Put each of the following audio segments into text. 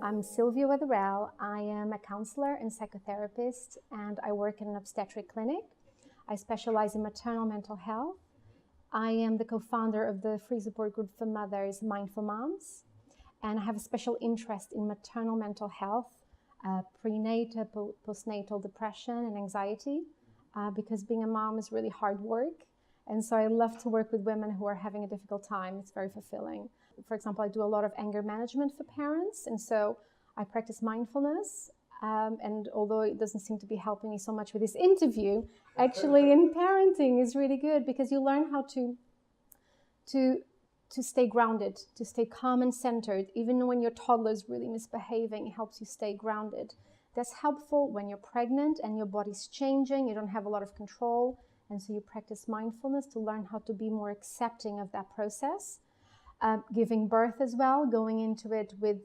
I'm Silvia Wetherell. I am a counselor and psychotherapist, and I work in an obstetric clinic. I specialize in maternal mental health. I am the co-founder of the free support group for mothers, Mindful Moms, and I have a special interest in maternal mental health, prenatal, postnatal depression, and anxiety, because being a mom is really hard work. And so I love to work with women who are having a difficult time. It's very fulfilling. For example, I do a lot of anger management for parents, and so I practice mindfulness. And although it doesn't seem to be helping me so much with this interview, actually in parenting is really good, because you learn how to stay grounded, to stay calm and centered. Even when your toddler is really misbehaving, it helps you stay grounded. That's helpful when you're pregnant and your body's changing, you don't have a lot of control, and so you practice mindfulness to learn how to be more accepting of that process. Giving birth as well, going into it with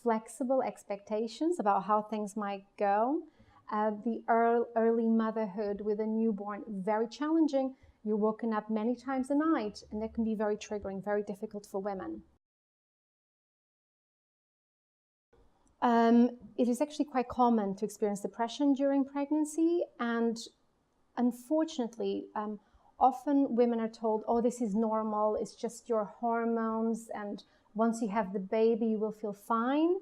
flexible expectations about how things might go. The early motherhood with a newborn, very challenging. You're woken up many times a night, and that can be very triggering, very difficult for women. It is actually quite common to experience depression during pregnancy, and unfortunately, often women are told, oh, this is normal, it's just your hormones, and once you have the baby, you will feel fine.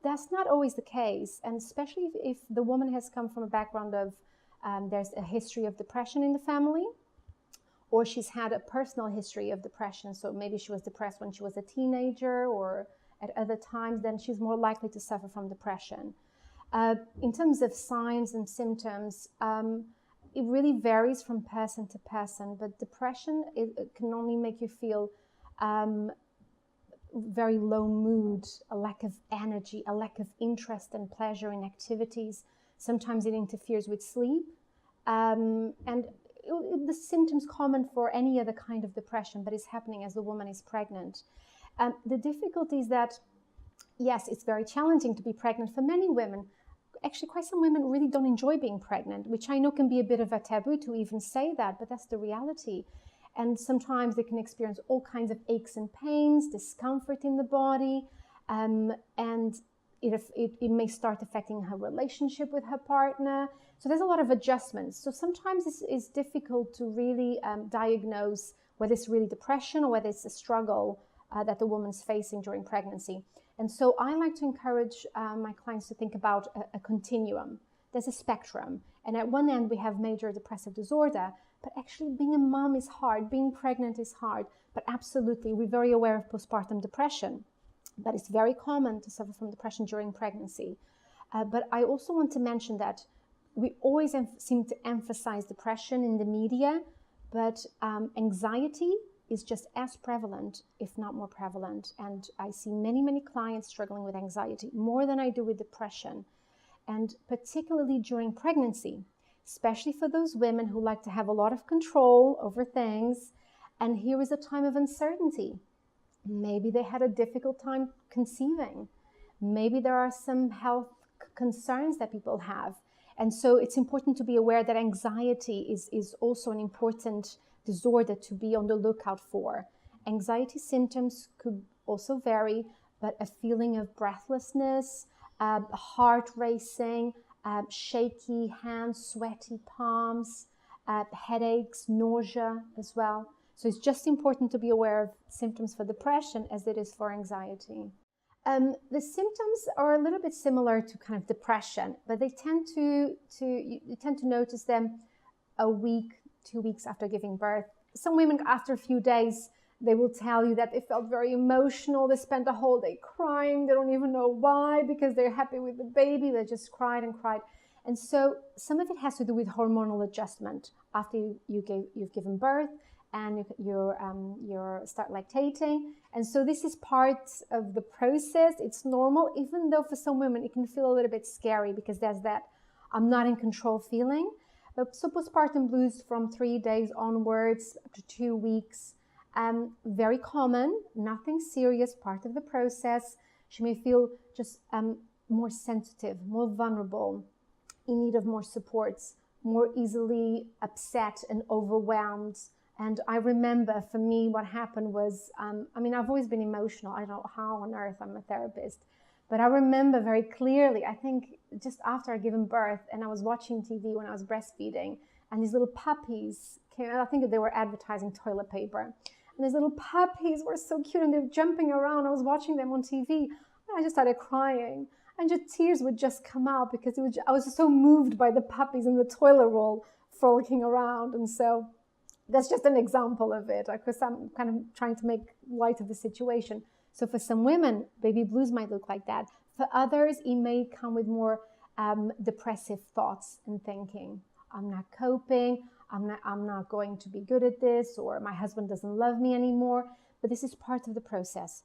That's not always the case, and especially if the woman has come from a background of, there's a history of depression in the family, or she's had a personal history of depression, so maybe she was depressed when she was a teenager or at other times, then she's more likely to suffer from depression. In terms of signs and symptoms, it really varies from person to person, but depression, it can only make you feel very low mood, a lack of energy, a lack of interest and pleasure in activities. Sometimes it interferes with sleep. And the symptoms common for any other kind of depression, but it's happening as the woman is pregnant. The difficulty is that, yes, it's very challenging to be pregnant for many women. Actually, quite some women really don't enjoy being pregnant, which I know can be a bit of a taboo to even say that, but that's the reality. And sometimes they can experience all kinds of aches and pains, discomfort in the body, and it may start affecting her relationship with her partner. So there's a lot of adjustments. So sometimes it's difficult to really diagnose whether it's really depression or whether it's a struggle that the woman's facing during pregnancy. And so I like to encourage my clients to think about a continuum. There's a spectrum. And at one end, we have major depressive disorder, but actually being a mom is hard, being pregnant is hard. But absolutely, we're very aware of postpartum depression, but it's very common to suffer from depression during pregnancy. But I also want to mention that we always seem to emphasize depression in the media, but anxiety is just as prevalent, if not more prevalent. And I see many, many clients struggling with anxiety, more than I do with depression. And particularly during pregnancy, especially for those women who like to have a lot of control over things. And here is a time of uncertainty. Maybe they had a difficult time conceiving. Maybe there are some health concerns that people have. And so it's important to be aware that anxiety is also an important disorder to be on the lookout for. Anxiety symptoms could also vary, but a feeling of breathlessness, heart racing, shaky hands, sweaty palms, headaches, nausea as well. So it's just important to be aware of symptoms for depression as it is for anxiety. The symptoms are a little bit similar to kind of depression, but they tend you tend to notice them a week, 2 weeks after giving birth. Some women, after a few days, they will tell you that they felt very emotional. They spent the whole day crying. They don't even know why, because they're happy with the baby. They just cried and cried. And so some of it has to do with hormonal adjustment after you've given birth and you start lactating. And so this is part of the process. It's normal, even though for some women it can feel a little bit scary, because there's that I'm not in control feeling. So postpartum blues from 3 days onwards up to 2 weeks, very common, nothing serious, part of the process. She may feel just more sensitive, more vulnerable, in need of more supports, more easily upset and overwhelmed. And I remember for me what happened was, I mean, I've always been emotional. I don't know how on earth I'm a therapist, But I remember very clearly, I think just after I'd given birth, and I was watching TV when I was breastfeeding, and these little puppies came, I think they were advertising toilet paper. And these little puppies were so cute, and they were jumping around. I was watching them on TV, and I just started crying. And just tears would just come out because I was just so moved by the puppies in the toilet roll frolicking around. And so that's just an example of it, because I'm kind of trying to make light of the situation. So for some women, baby blues might look like that. For others, it may come with more depressive thoughts and thinking. I'm not coping, I'm not going to be good at this, or my husband doesn't love me anymore. But this is part of the process.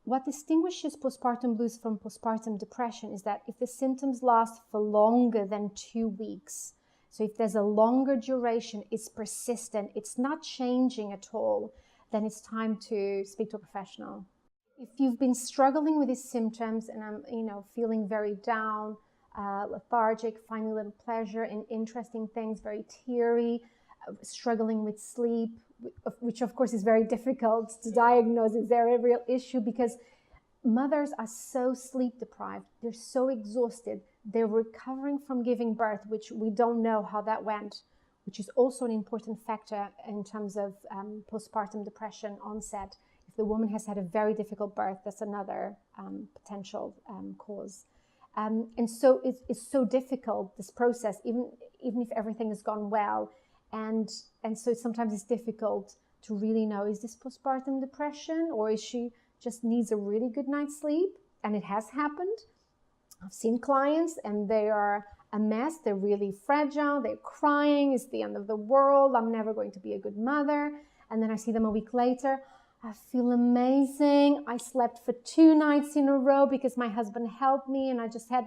What distinguishes postpartum blues from postpartum depression is that if the symptoms last for longer than 2 weeks, so if there's a longer duration, it's persistent, it's not changing at all, then it's time to speak to a professional. If you've been struggling with these symptoms and I'm, feeling very down, lethargic, finding little pleasure in interesting things, very teary, struggling with sleep, which of course is very difficult to diagnose. Is there a real issue? Because mothers are so sleep deprived, they're so exhausted, they're recovering from giving birth, which we don't know how that went, which is also an important factor in terms of postpartum depression onset. If the woman has had a very difficult birth, that's another potential cause. And so it's so difficult, this process, even if everything has gone well. And so sometimes it's difficult to really know, is this postpartum depression, or is she just needs a really good night's sleep? And it has happened. I've seen clients and they are a mess. They're really fragile. They're crying. It's the end of the world. I'm never going to be a good mother. And then I see them a week later. I feel amazing. I slept for 2 nights in a row because my husband helped me, and I just had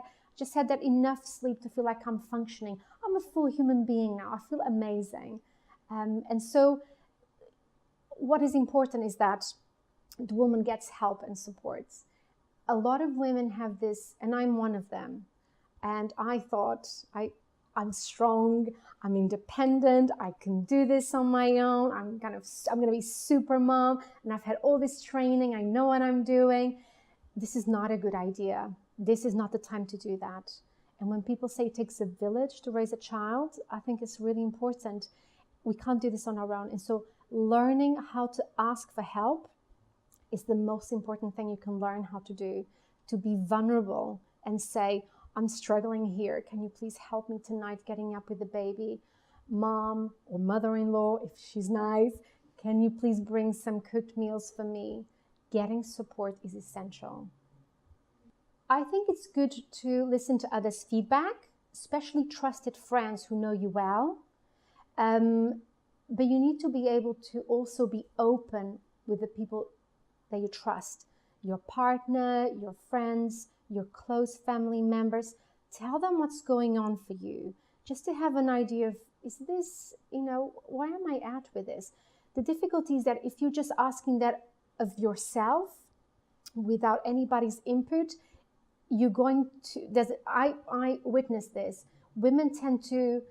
that enough sleep to feel like I'm functioning. I'm a full human being now. I feel amazing. And so what is important is that the woman gets help and supports. A lot of women have this, and I'm one of them. And I thought, I'm strong, I'm independent, I can do this on my own, I'm going to be super mom, and I've had all this training, I know what I'm doing. This is not a good idea. This is not the time to do that. And when people say it takes a village to raise a child, I think it's really important. We can't do this on our own. And so learning how to ask for help is the most important thing you can learn how to do, to be vulnerable and say, I'm struggling here. Can you please help me tonight getting up with the baby? Mom or mother-in-law, if she's nice, can you please bring some cooked meals for me? Getting support is essential. I think it's good to listen to others' feedback, especially trusted friends who know you well. But you need to be able to also be open with the people that you trust, your partner, your friends, your close family members. Tell them what's going on for you, just to have an idea of, is this, where am I at with this? The difficulty is that if you're just asking that of yourself without anybody's input, you're going to, I witnessed this. Women tend to,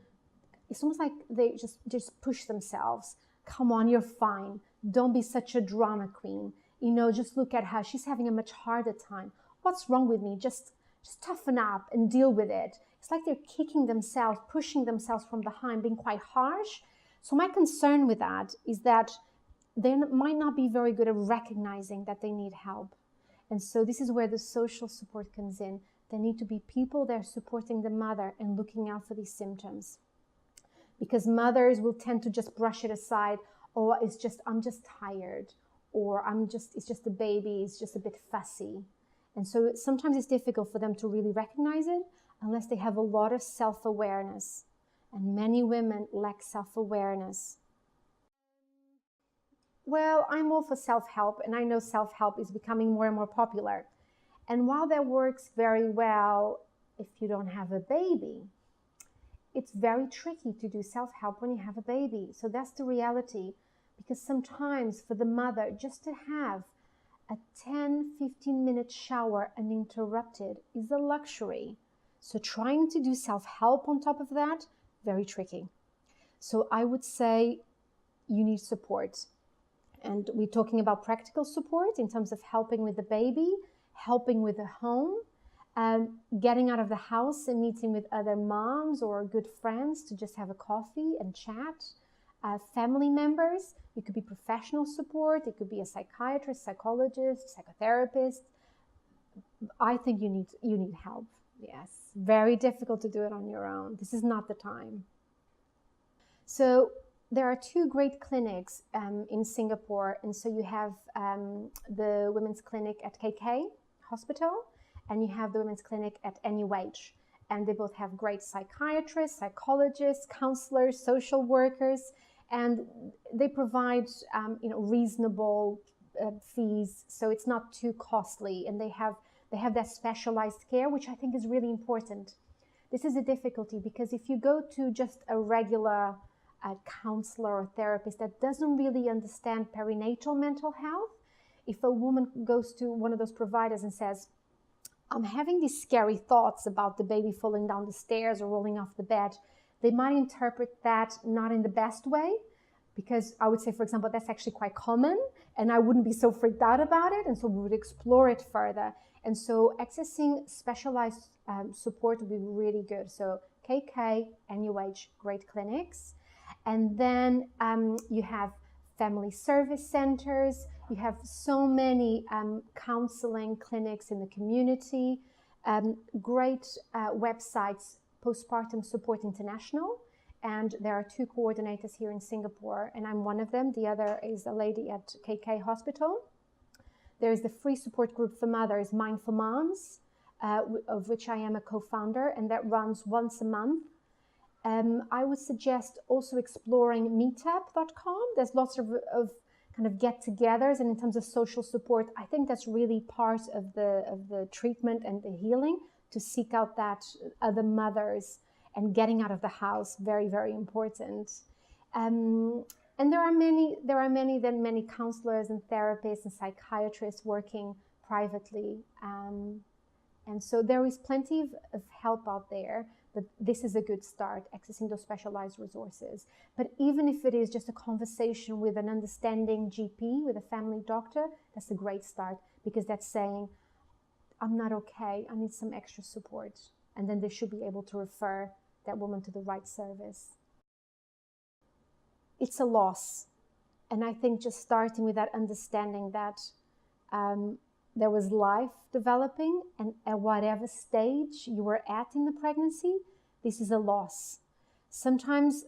it's almost like they just push themselves. Come on, you're fine. Don't be such a drama queen. Just look at her. She's having a much harder time. What's wrong with me? Just toughen up and deal with it. It's like they're kicking themselves, pushing themselves from behind, being quite harsh. So my concern with that is that they might not be very good at recognizing that they need help. And so this is where the social support comes in. There need to be people there supporting the mother and looking out for these symptoms. Because mothers will tend to just brush it aside. Oh, I'm just tired. Or it's just a baby, it's just a bit fussy. And so sometimes it's difficult for them to really recognize it unless they have a lot of self-awareness. And many women lack self-awareness. Well, I'm all for self-help, and I know self-help is becoming more and more popular. And while that works very well if you don't have a baby, it's very tricky to do self-help when you have a baby. So that's the reality. Because sometimes for the mother, just to have a 10-15-minute shower uninterrupted is a luxury. So trying to do self-help on top of that, very tricky. So I would say you need support. And we're talking about practical support in terms of helping with the baby, helping with the home, Getting out of the house and meeting with other moms or good friends to just have a coffee and chat. Family members, it could be professional support, it could be a psychiatrist, psychologist, psychotherapist. I think you need help. Yes, very difficult to do it on your own. This is not the time. So there are two great clinics in Singapore, and so you have the women's clinic at KK Hospital, and you have the women's clinic at NUH, and they both have great psychiatrists, psychologists, counselors, social workers, and they provide reasonable fees, so it's not too costly, and they have that specialized care, which I think is really important. This is a difficulty because if you go to just a regular counselor or therapist that doesn't really understand perinatal mental health, if a woman goes to one of those providers and says, I'm having these scary thoughts about the baby falling down the stairs or rolling off the bed, they might interpret that not in the best way, because I would say, for example, that's actually quite common and I wouldn't be so freaked out about it, and so we would explore it further. And so accessing specialized support would be really good. So KK, NUH, great clinics. And then you have family service centers. You have so many counseling clinics in the community. Great websites, Postpartum Support International. And there are two coordinators here in Singapore, and I'm one of them. The other is a lady at KK Hospital. There is the free support group for mothers, Mindful Moms, of which I am a co-founder, and that runs once a month. I would suggest also exploring meetup.com. There's lots of kind of get-togethers, and in terms of social support, I think that's really part of the treatment and the healing, to seek out that other mothers and getting out of the house, very, very important. And there are many counselors and therapists and psychiatrists working privately. And so there is plenty of help out there, but this is a good start, accessing those specialized resources. But even if it is just a conversation with an understanding GP, with a family doctor, that's a great start, because that's saying, I'm not okay, I need some extra support. And then they should be able to refer that woman to the right service. It's a loss. And I think just starting with that understanding that there was life developing, and at whatever stage you were at in the pregnancy, this is a loss. Sometimes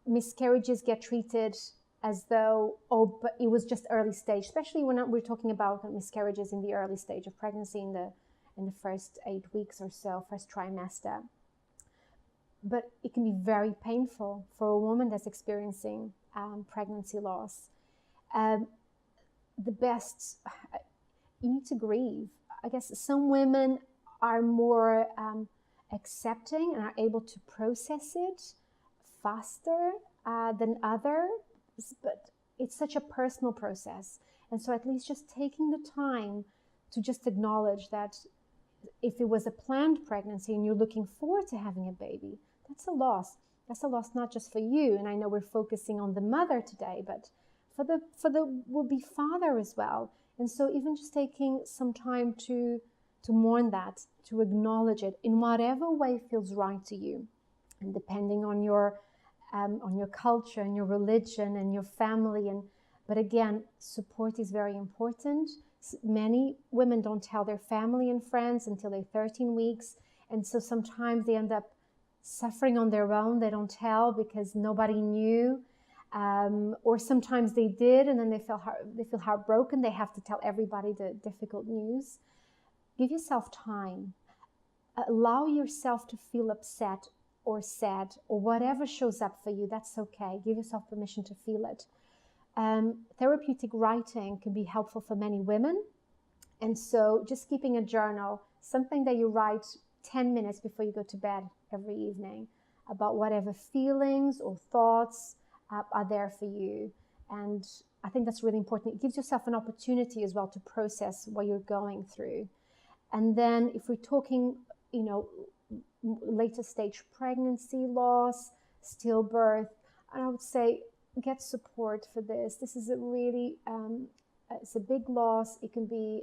miscarriages get treated as though, oh, but it was just early stage, especially when we're talking about miscarriages in the early stage of pregnancy, in the first 8 weeks or so, first trimester. But it can be very painful for a woman that's experiencing pregnancy loss. You need to grieve. I guess some women are more accepting and are able to process it faster than others, but it's such a personal process. And so at least just taking the time to just acknowledge that if it was a planned pregnancy and you're looking forward to having a baby, that's a loss. That's a loss not just for you, and I know we're focusing on the mother today, but for the would-be father as well. And so even just taking some time to mourn that, to acknowledge it in whatever way feels right to you, and depending on your culture and your religion and your family. But again, support is very important. Many women don't tell their family and friends until they're 13 weeks, and so sometimes they end up suffering on their own. They don't tell because nobody knew. Or sometimes they did, and then they feel heartbroken. They have to tell everybody the difficult news. Give yourself time. Allow yourself to feel upset or sad or whatever shows up for you. That's okay. Give yourself permission to feel it. Therapeutic writing can be helpful for many women. And so just keeping a journal, something that you write 10 minutes before you go to bed every evening about whatever feelings or thoughts are there for you. And I think that's really important. It gives yourself an opportunity as well to process what you're going through. And then if we're talking, later stage pregnancy loss, stillbirth, I would say get support for this. This is a really, it's a big loss. It can be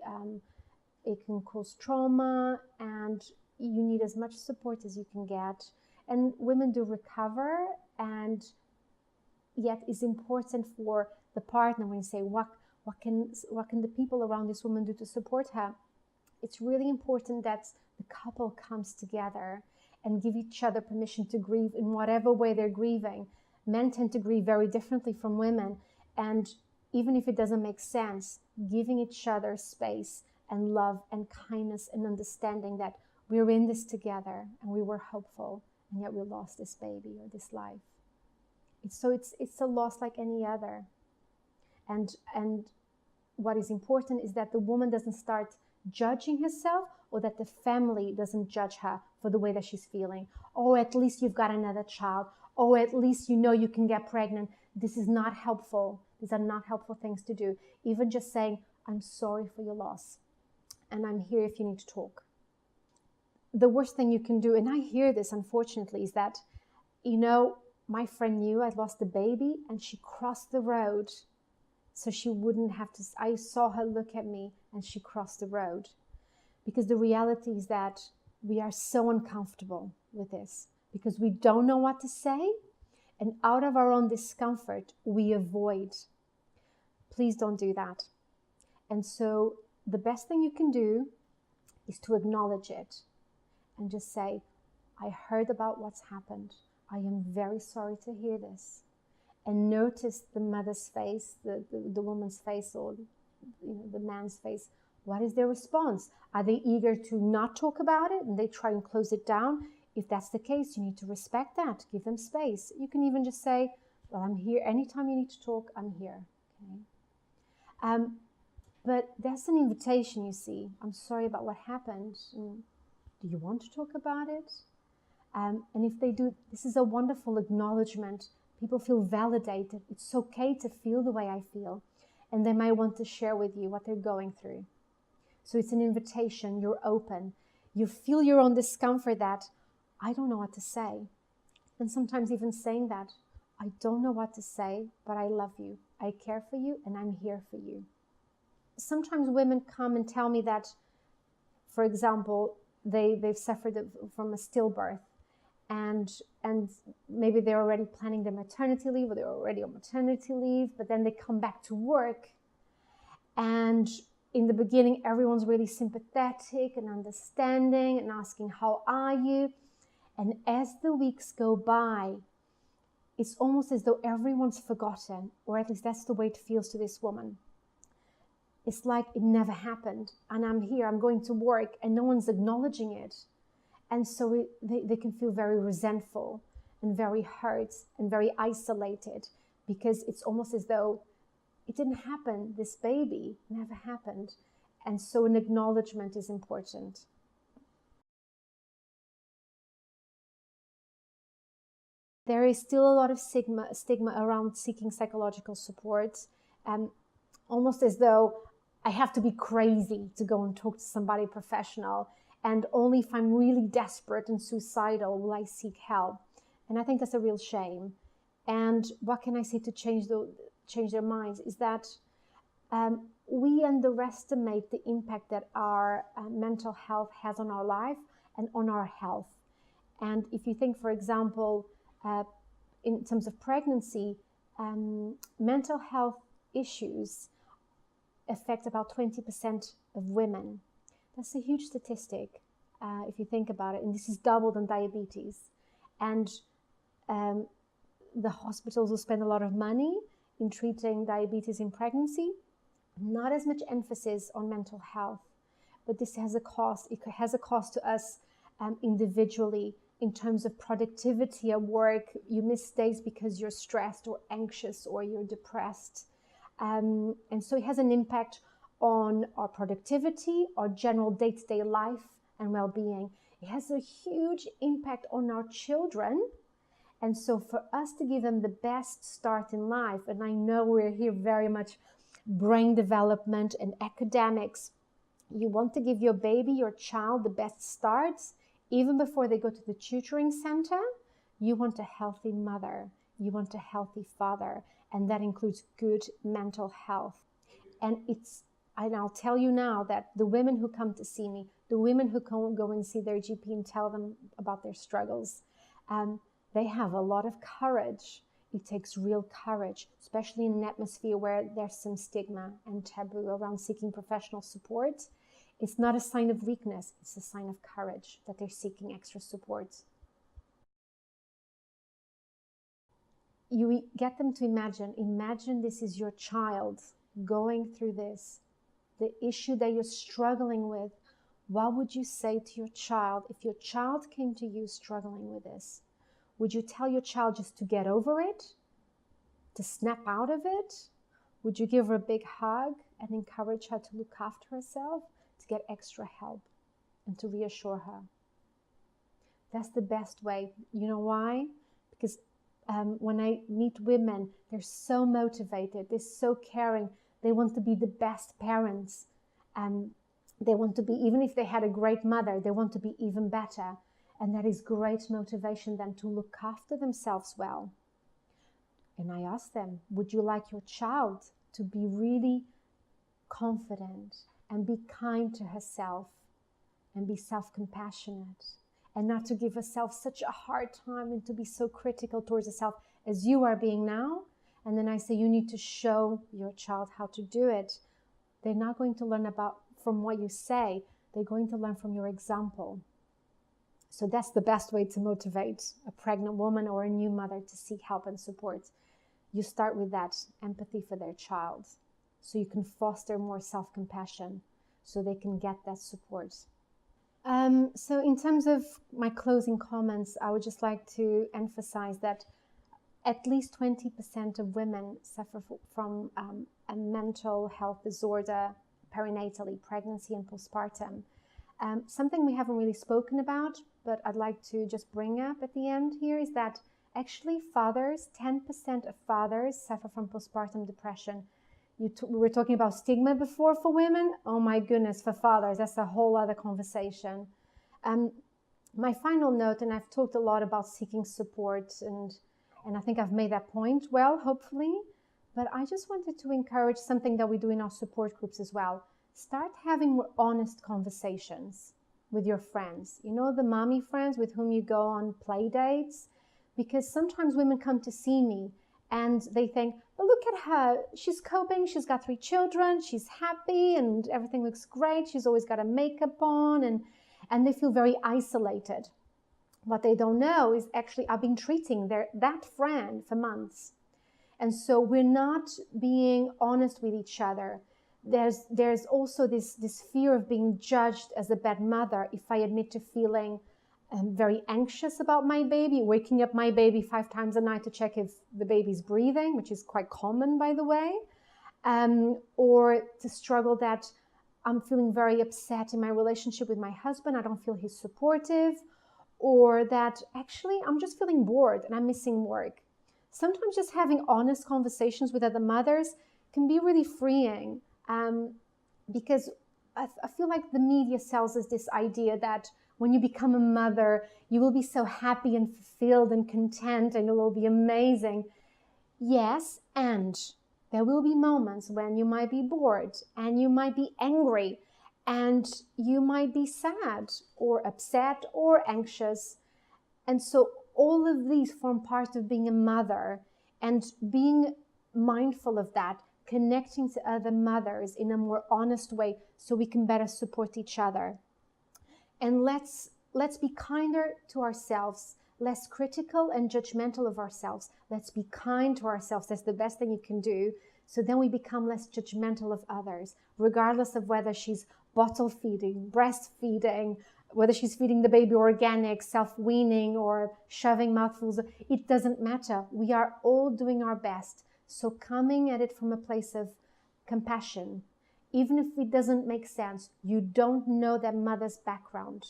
it can cause trauma, and you need as much support as you can get. And women do recover, and yet it's important for the partner, when you say, what can the people around this woman do to support her? It's really important that the couple comes together and give each other permission to grieve in whatever way they're grieving. Men tend to grieve very differently from women, and even if it doesn't make sense, giving each other space and love and kindness and understanding that we're in this together and we were hopeful, and yet we lost this baby or this life. It's a loss like any other. And what is important is that the woman doesn't start judging herself, or that the family doesn't judge her for the way that she's feeling. Oh, at least you've got another child. Oh, at least you know you can get pregnant. This is not helpful. These are not helpful things to do. Even just saying, I'm sorry for your loss, and I'm here if you need to talk. The worst thing you can do, and I hear this unfortunately, is that, my friend knew I'd lost the baby and she crossed the road so she wouldn't have to. I saw her look at me and she crossed the road. Because the reality is that we are so uncomfortable with this because we don't know what to say, and out of our own discomfort, we avoid. Please don't do that. And so the best thing you can do is to acknowledge it and just say, I heard about what's happened. I am very sorry to hear this. And notice the mother's face, the woman's face, or the man's face. What is their response? Are they eager to not talk about it and they try and close it down? If that's the case, you need to respect that. Give them space. You can even just say, well, I'm here. Anytime you need to talk, I'm here. Okay. But that's an invitation, you see. I'm sorry about what happened. And do you want to talk about it? And if they do, this is a wonderful acknowledgement. People feel validated. It's okay to feel the way I feel. And they might want to share with you what they're going through. So it's an invitation. You're open. You feel your own discomfort that I don't know what to say. And sometimes even saying that, I don't know what to say, but I love you. I care for you and I'm here for you. Sometimes women come and tell me that, for example, they've suffered from a stillbirth, and maybe they're already planning their maternity leave, or they're already on maternity leave, but then they come back to work, and in the beginning everyone's really sympathetic and understanding and asking, how are you? And as the weeks go by, it's almost as though everyone's forgotten, or at least that's the way it feels to this woman. It's like it never happened, and I'm here, I'm going to work, and no one's acknowledging it. And so they can feel very resentful and very hurt and very isolated, because it's almost as though it didn't happen, this baby never happened. And so an acknowledgement is important. There is still a lot of stigma around seeking psychological support, almost as though I have to be crazy to go and talk to somebody professional, and only if I'm really desperate and suicidal will I seek help. And I think that's a real shame. And what can I say to change their minds is that we underestimate the impact that our mental health has on our life and on our health. And if you think, for example, in terms of pregnancy, mental health issues affect about 20% of women. That's a huge statistic if you think about it, and this is double than diabetes. And the hospitals will spend a lot of money in treating diabetes in pregnancy. Not as much emphasis on mental health, but this has a cost. It has a cost to us individually in terms of productivity at work. You miss days because you're stressed or anxious or you're depressed. And so it has an impact on our productivity, our general day-to-day life and well-being. It has a huge impact on our children. And so for us to give them the best start in life, and I know we're here very much brain development and academics, you want to give your baby, your child, the best starts, even before they go to the tutoring center. You want a healthy mother, you want a healthy father, and that includes good mental health. And And I'll tell you now that the women who come to see me, the women who go and see their GP and tell them about their struggles, they have a lot of courage. It takes real courage, especially in an atmosphere where there's some stigma and taboo around seeking professional support. It's not a sign of weakness, it's a sign of courage that they're seeking extra support. You get them to imagine this is your child going through this, the issue that you're struggling with. What would you say to your child if your child came to you struggling with this? Would you tell your child just to get over it, to snap out of it? Would you give her a big hug and encourage her to look after herself, to get extra help, and to reassure her? That's the best way. You know why? Because when I meet women, they're so motivated, they're so caring, they want to be the best parents. They want to be, even if they had a great mother, they want to be even better. And that is great motivation then to look after themselves well. And I ask them, would you like your child to be really confident and be kind to herself and be self-compassionate and not to give herself such a hard time and to be so critical towards herself as you are being now? And then I say, you need to show your child how to do it. They're not going to learn from what you say. They're going to learn from your example. So that's the best way to motivate a pregnant woman or a new mother to seek help and support. You start with that empathy for their child, so you can foster more self-compassion, so they can get that support. So in terms of my closing comments, I would just like to emphasize that at least 20% of women suffer from a mental health disorder perinatally, pregnancy and postpartum. Something we haven't really spoken about, but I'd like to just bring up at the end here, is that actually 10% of fathers suffer from postpartum depression. We were talking about stigma before for women. Oh my goodness, for fathers, that's a whole other conversation. My final note, and I've talked a lot about seeking support, and I think I've made that point well, hopefully, but I just wanted to encourage something that we do in our support groups as well. Start having more honest conversations with your friends. You know, the mommy friends with whom you go on play dates? Because sometimes women come to see me and they think, but look at her, she's coping, she's got 3 children, she's happy and everything looks great, she's always got a makeup on, and they feel very isolated. What they don't know is actually I've been treating that friend for months. And so we're not being honest with each other. There's also this fear of being judged as a bad mother if I admit to feeling very anxious about my baby, waking up my baby 5 times a night to check if the baby's breathing, which is quite common, by the way, or to struggle that I'm feeling very upset in my relationship with my husband, I don't feel he's supportive, or that actually I'm just feeling bored and I'm missing work. Sometimes just having honest conversations with other mothers can be really freeing, because I feel like the media sells us this idea that when you become a mother, you will be so happy and fulfilled and content and it will be amazing. Yes, and there will be moments when you might be bored and you might be angry and you might be sad or upset or anxious. And so all of these form part of being a mother, and being mindful of that, connecting to other mothers in a more honest way so we can better support each other. And let's be kinder to ourselves, less critical and judgmental of ourselves. Let's be kind to ourselves. That's the best thing you can do. So then we become less judgmental of others, regardless of whether she's bottle feeding, breastfeeding, whether she's feeding the baby organic, self-weaning, or shoving mouthfuls. It doesn't matter. We are all doing our best. So coming at it from a place of compassion, even if it doesn't make sense, you don't know that mother's background.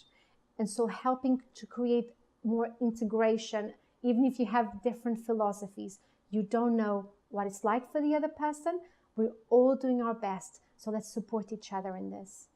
And so helping to create more integration, even if you have different philosophies, you don't know what it's like for the other person. We're all doing our best. So let's support each other in this.